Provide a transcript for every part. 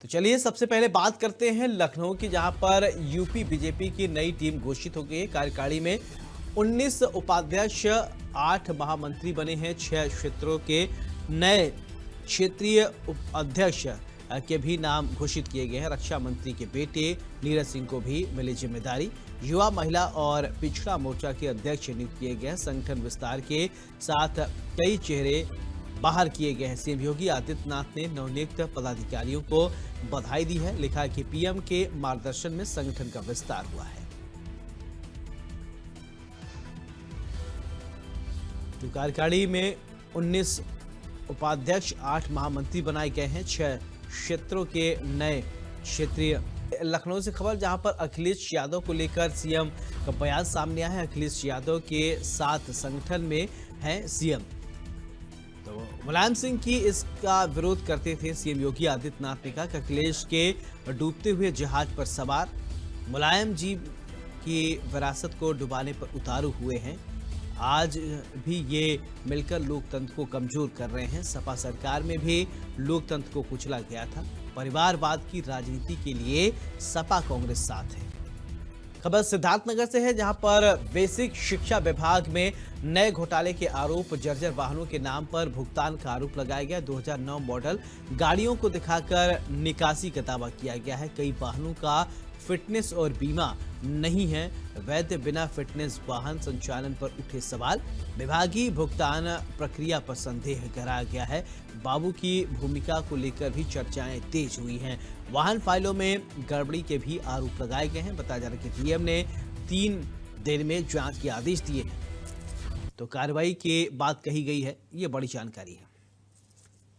तो चलिए सबसे पहले बात करते हैं लखनऊ की, जहां पर यूपी बीजेपी की नई टीम घोषित हो गई है। कार्यकारिणी में 19 उपाध्यक्ष, 8 महामंत्री बने हैं। 6 क्षेत्रों के नए क्षेत्रीय अध्यक्ष के भी नाम घोषित किए गए हैं। रक्षा मंत्री के बेटे नीरज सिंह को भी मिली जिम्मेदारी। युवा, महिला और पिछड़ा मोर्चा के अध्यक्ष नियुक्त किए गए हैं। संगठन विस्तार के साथ कई चेहरे बाहर किए गए हैं। सीएम योगी आदित्यनाथ ने नवनियुक्त पदाधिकारियों को बधाई दी है। लिखा है कि पीएम के मार्गदर्शन में संगठन का विस्तार हुआ है। तो कार्यकारिणी में 19 उपाध्यक्ष, 8 महामंत्री बनाए गए हैं। 6 क्षेत्रों के नए क्षेत्रीय। लखनऊ से खबर, जहां पर अखिलेश यादव को लेकर सीएम का बयान सामने आया है। अखिलेश यादव के साथ संगठन में हैं सीएम। तो मुलायम सिंह की इसका विरोध करते थे सीएम योगी आदित्यनाथ ने कहा कि अखिलेश के डूबते हुए जहाज पर सवार मुलायम जी की विरासत को डुबाने पर उतारू हुए हैं। आज भी ये मिलकर लोकतंत्र को कमजोर कर रहे हैं। सपा सरकार में भी लोकतंत्र को कुचला गया था। परिवारवाद की राजनीति के लिए सपा कांग्रेस साथ है। खबर सिद्धार्थनगर से है, जहां पर बेसिक शिक्षा विभाग में नए घोटाले के आरोप। जर्जर वाहनों के नाम पर भुगतान का आरोप लगाया गया। 2009 मॉडल गाड़ियों को दिखाकर निकासी का दावा किया गया है। कई वाहनों का फिटनेस और बीमा नहीं है। वैध बिना फिटनेस वाहन संचालन पर उठे सवाल। विभागीय भुगतान प्रक्रिया पर संदेह कराया गया है। बाबू की भूमिका को लेकर भी चर्चाएं तेज हुई हैं। वाहन फाइलों में गड़बड़ी के भी आरोप लगाए गए हैं। बताया जा रहा है कि डीएम ने 3 दिन में जांच के आदेश दिए। तो कार्रवाई की बात कही गई है। ये बड़ी जानकारी है।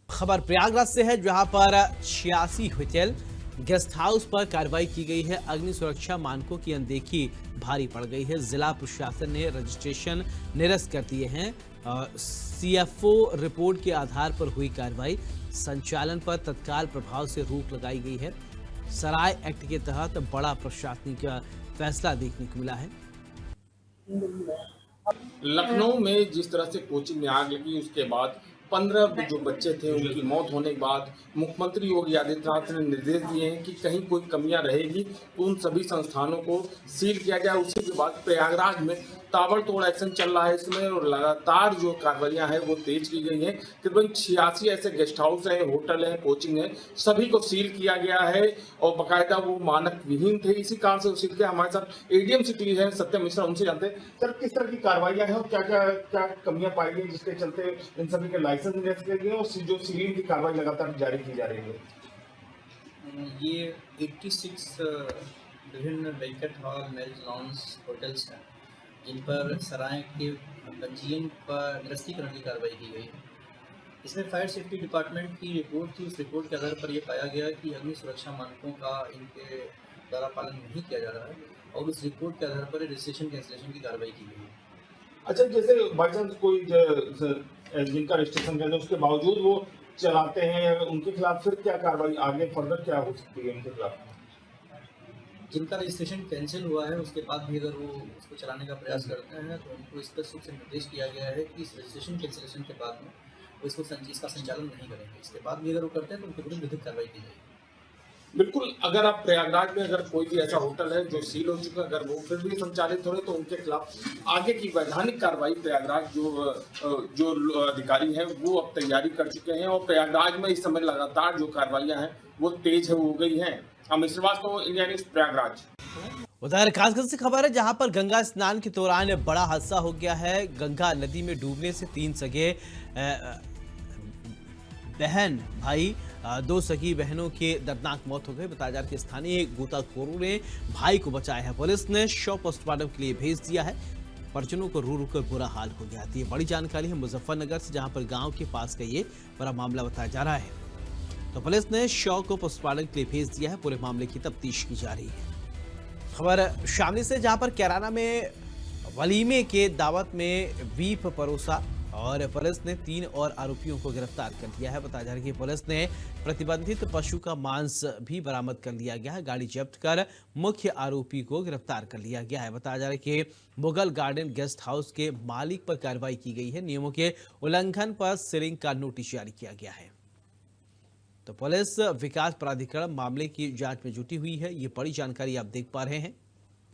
खबर प्रयागराज से है, जहां पर 86 होटल गेस्ट हाउस पर कार्रवाई की गई है। अग्नि सुरक्षा मानकों की अनदेखी भारी पड़ गई है। जिला प्रशासन ने रजिस्ट्रेशन निरस्त कर दिए हैं। सीएफओ रिपोर्ट के आधार पर हुई कार्रवाई। संचालन पर तत्काल प्रभाव से रोक लगाई गई है। सराय एक्ट के तहत बड़ा प्रशासनिक फैसला देखने को मिला है। लखनऊ में जिस तरह से कोचिंग में आग लगी, उसके बाद 15 जो बच्चे थे उनकी मौत होने के बाद मुख्यमंत्री योगी आदित्यनाथ ने निर्देश दिए हैं कि कहीं कोई कमियां रहेगी तो उन सभी संस्थानों को सील किया जाए। उसी के बाद प्रयागराज में ताबड़तोड़ एक्शन चल रहा है इसमें, और लगातार जो कार्रवाइयां हैं वो तेज की गई हैं। तकरीबन 86 ऐसे गेस्ट हाउस हैं, होटल हैं, कोचिंग है, सभी को सील किया गया है और बाकायदा वो मानक विहीन थे। इसी कारण से वो सील किया। हमारे साथ एडीएम सिटी है सत्यम मिश्रा, उनसे जानते हैं सर किस तरह की कार्रवाइयां हैं और क्या क्या क्या कमियां पाई गई जिसके चलते इन सभी के लाइसेंस निरस्त किए गए और जो सीलिंग की कार्रवाई लगातार जारी की जा रही है। ये 86 विभिन्न banquet hall, marriage lawns, hotels हैं जिन पर सराय के पंजीयन पर निरस्तीकरण की कार्रवाई की गई है। इसमें फायर सेफ्टी डिपार्टमेंट की रिपोर्ट थी। उस रिपोर्ट के आधार पर यह पाया गया कि अग्नि सुरक्षा मानकों का इनके द्वारा पालन नहीं किया जा रहा है और उस रिपोर्ट के आधार पर रजिस्ट्रेशन कैंसिलेशन की कार्रवाई की गई है। अच्छा, जैसे बाई चांस कोई जिनका रजिस्ट्रेशन है उसके बावजूद वो चलाते हैं, उनके खिलाफ फिर क्या कार्रवाई आगे फर्दर क्या हो सकती है उनके खिलाफ? जिनका रजिस्ट्रेशन कैंसिल हुआ है उसके बाद भी अगर वो उसको चलाने का प्रयास करते हैं तो उनको स्पष्ट रूप से निर्देश किया गया है कि इस रजिस्ट्रेशन कैंसिलेशन के बाद में वो इसका संचालन नहीं करेंगे। इसके बाद भी अगर वो करते हैं तो उनके विरुद्ध विधिक कार्रवाई की जाएगी। बिल्कुल, अगर आप प्रयागराज में अगर कोई भी ऐसा होटल है जो सील हो चुका है, अगर वो फिर भी संचालित हो रहे तो उनके खिलाफ आगे की वैधानिक कार्रवाई प्रयागराज जो अधिकारी हैं वो अब तैयारी कर चुके हैं और प्रयागराज में इस समय लगातार जो कार्रवाइयां हैं वो तेज हो गई हैं। Amit Shrivastava, India News, Prayagraj. उधर कासगंज से खबर है, जहां पर गंगा स्नान के दौरान बड़ा हादसा हो गया है। गंगा नदी में डूबने से 3 सगे बहन भाई 2 सगी बहनों की दर्दनाक मौत हो गई। बताया जा रहा है कि स्थानीय गोताखोरों ने भाई को बचाया है। पुलिस ने शव पोस्टमार्टम के लिए भेज दिया है। परिजनों को रो रो कर बुरा हाल हो गया। ये बड़ी जानकारी है मुजफ्फरनगर से, जहां पर गांव के पास का ये बड़ा मामला बताया जा रहा है। तो पुलिस ने शव को पोस्टमार्टम के लिए भेज दिया है। पूरे मामले की तफ्तीश की जा रही है। खबर शामली से, जहां पर कैराना में वलीमे के दावत में बीफ परोसा और पुलिस ने 3 और आरोपियों को गिरफ्तार कर लिया है। बताया जा रहा है कि पुलिस ने प्रतिबंधित पशु का मांस भी बरामद कर लिया गया है। गाड़ी जब्त कर मुख्य आरोपी को गिरफ्तार कर लिया गया है। बताया जा रहा है कि मुगल गार्डन गेस्ट हाउस के मालिक पर कार्रवाई की गई है। नियमों के उल्लंघन पर सीलिंग का नोटिस जारी किया गया है। तो पुलिस विकास प्राधिकरण मामले की जांच में जुटी हुई है। ये बड़ी जानकारी आप देख पा रहे हैं।